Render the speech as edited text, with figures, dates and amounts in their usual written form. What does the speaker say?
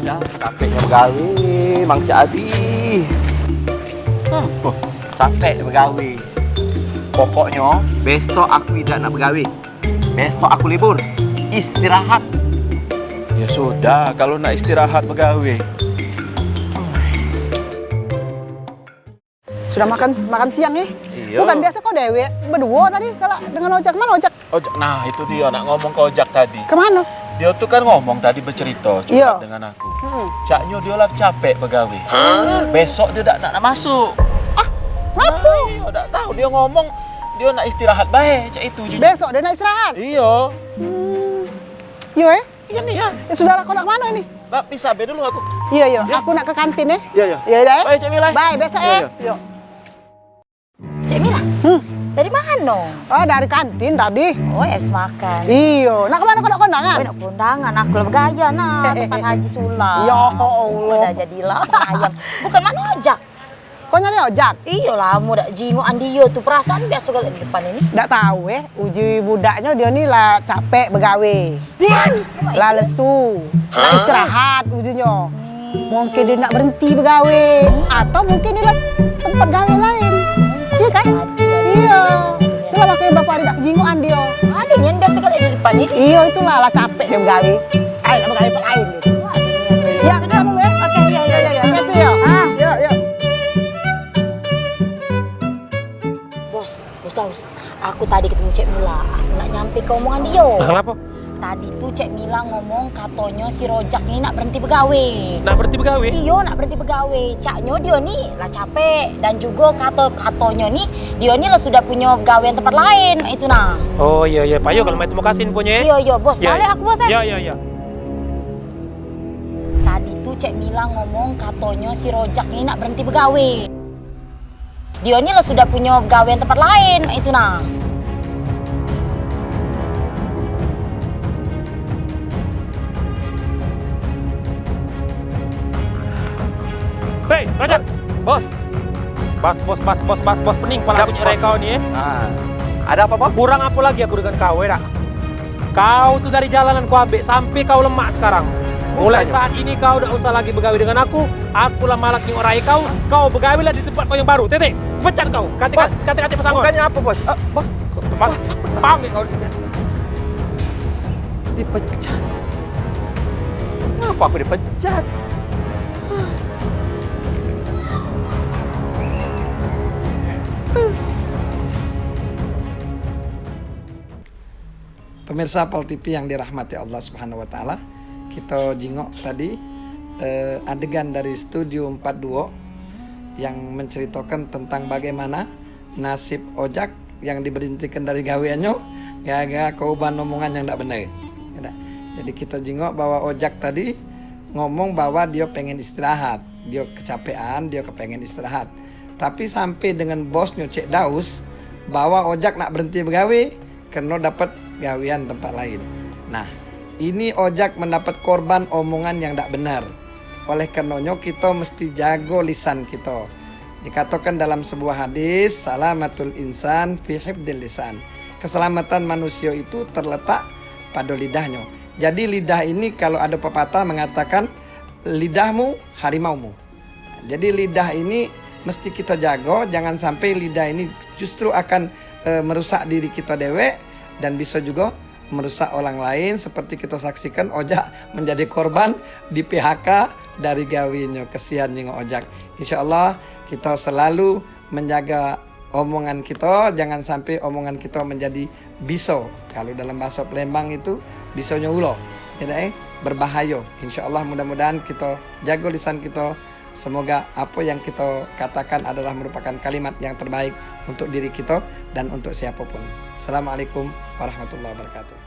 Dah capeknya begawe, Mang Cik Adi. Capek begawe. Pokoknya besok aku tidak nak begawe. Besok aku libur. Istirahat. Ya sudah, kalau nak istirahat begawe. Sudah makan siang nih? Iya. Bukan biasa kau dewe berdua tadi kalau dengan ojek mana ojek? Ojek, nah itu dia nak ngomong ke ojek tadi. Kemana? Dia tuh kan ngomong tadi bercerita Iya. curhat dengan aku. Caknya dia lah capek begawe. Besok dia tak nak masuk. Ngapa? Iya, tak tahu dia ngomong dia nak istirahat baik, cak itu jujur. Besok dia nak istirahat. Iya. Yo Iya nih ya. saudara kau nak mana ini? Nak pisah be dulu aku. Iya, aku nak ke kantin ya. Iya, iya. Iya dah. Baik, Cik Mila. Bye, besok Iya, ya. iya. Yuk. Cik Mila, dari mana? Oh, dari kantin tadi. Oh, habis makan. Iyo, nak kemana kau nak kondangan? Nak kondangan, aku lebih gaya nah, depan Haji Sulam. Ya Allah. Udah jadilah ayam. Bukan mana ojak. Kau nyari ojek? Iya lah, mau dak jingok Andio tuh perasaan biasa kalau di depan ini. Nggak tahu uji budaknya dia ni lah capek begawe. Lah lesu. Nak istirahat ujinya. Mungkin dia nak berhenti begawe. Atau mungkin dia lah tempat gawe lain. Iya kan? Iya. Itulah makanya berapa hari nak kejingoan dia. Ada nih yang biasa kalau di depan ini. Iya itulah lah capek dia begawe. Ayo lah begawe tempat lain gitu. Ya, kita dulu ya. Oke, iya, iya. Ya, hati-hati ya. Yuk, yuk. Bos tahu, aku tadi ketemu Cik Mila. Aku nak nyampe ke omongan dia. Kenapa? Tadi tuh Cik Mila ngomong katanya si Rojak ini nak berhenti begawe. Nak berhenti begawe? Iya, nak berhenti begawe. Caknya dia nih lah capek dan juga katanya nih dia nih lah sudah punya gawean tempat lain. Itu nah. Oh iya iya, Payo kalau mau kasih infonya ya. Iya, bos. Balik aku bos. Iya iya iya. Tadi tuh Cik Mila ngomong katanya si Rojak ini nak berhenti begawe. Dia nih lah sudah punya gawean tempat lain. Itu nah. Hei, Rojak. Bos. Bos pening pala Siap, aku nyerai bos. kau nih ya. Ada apa, Bos? Kurang apa lagi aku dengan kau ya, Kau tuh dari jalanan kau ambek sampai kau lemak sekarang. Mulai Bukannya. saat ini kau udah usah lagi begawe dengan aku lah malah nyorai kau begawe lah di tempat kau yang baru. Titik, pecat kau. Kati pesangon. Bukannya apa, Bos? Bos. Pamit kau. Dipecat. Kenapa aku dipecat? Pemirsa Pol TV yang dirahmati Allah Subhanahu wa taala, kita jingok tadi adegan dari Studio 42 yang menceritakan tentang bagaimana nasib ojek yang diberhentikan dari gaweannya gara-gara kauban omongan yang tidak benar. Jadi kita jingok bahwa ojek tadi ngomong bahwa dia pengen istirahat, dia kecapean, dia kepengen istirahat. Tapi sampai dengan bosnya Cik Daus bahwa ojek nak berhenti begawe karena dapat gawean tempat lain. Nah, ini ojek mendapat korban omongan yang tidak benar. Oleh karenanya kita mesti jago lisan kita. Dikatakan dalam sebuah hadis, salamatul insan fi hifdil lisan. Keselamatan manusia itu terletak pada lidahnya. Jadi lidah ini kalau ada pepatah mengatakan lidahmu harimaumu. Jadi lidah ini mesti kita jago, jangan sampai lidah ini justru akan merusak diri kita dewek dan bisa juga merusak orang lain seperti kita saksikan ojek menjadi korban di PHK dari gawinya. Kesian nih ojek. Insyaallah kita selalu menjaga omongan kita, jangan sampai omongan kita menjadi biso. Kalau dalam bahasa Palembang itu bisonya ulo. Ya, berbahaya. Insyaallah mudah-mudahan kita jaga lisan kita. Semoga apa yang kita katakan adalah merupakan kalimat yang terbaik untuk diri kita dan untuk siapapun. Assalamualaikum warahmatullahi wabarakatuh.